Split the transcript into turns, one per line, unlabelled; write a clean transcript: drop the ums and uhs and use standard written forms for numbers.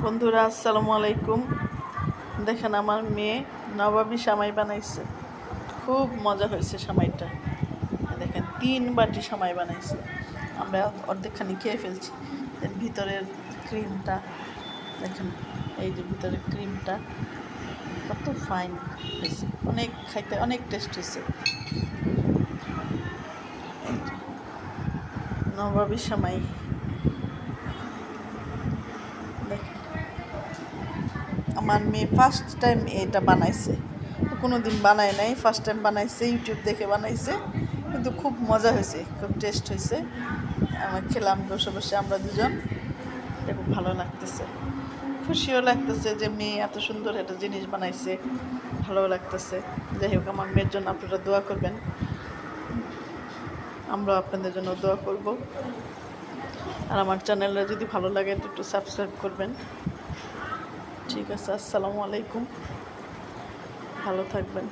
বন্ধুরা আসসালামু আলাইকুম। দেখেন আমার মেয়ে নবাবী সামাই বানাইছে, খুব মজা হয়েছে সামাইটা। দেখেন 3 বাটি সামাই বানাইছে, আমরা অর্ধেকখানি খেয়ে ফেলছি। এর ভিতরের ক্রিমটা দেখেন, এই যে ভিতরের ক্রিমটা কত ফাইন হয়েছে, অনেক খাইতে অনেক টেস্ট হয়েছে। নবাবী সামাই দেখেন, আমার মেয়ে ফার্স্ট টাইম এটা বানাইছে, কোনো দিন বানায় নাই, ফার্স্ট টাইম বানাইছে, ইউটিউব দেখে বানাইছে, কিন্তু খুব মজা হয়েছে, খুব টেস্ট হয়েছে। আমার খেলাম বসে বসে আমরা দুজন, খুব ভালো লাগতেছে, খুশিও লাগতেছে যে মেয়ে এত সুন্দর একটা জিনিস বানাইছে, ভালো লাগতেছে। যাই হোক, আমার মেয়ের জন্য আপনারা দোয়া করবেন, আমরা আপনাদের জন্য দোয়া করব। আর আমার চ্যানেলটা যদি ভালো লাগে একটু সাবস্ক্রাইব করবেন। ঠিক আছে, আসসালামু আলাইকুম, ভালো থাকবেন।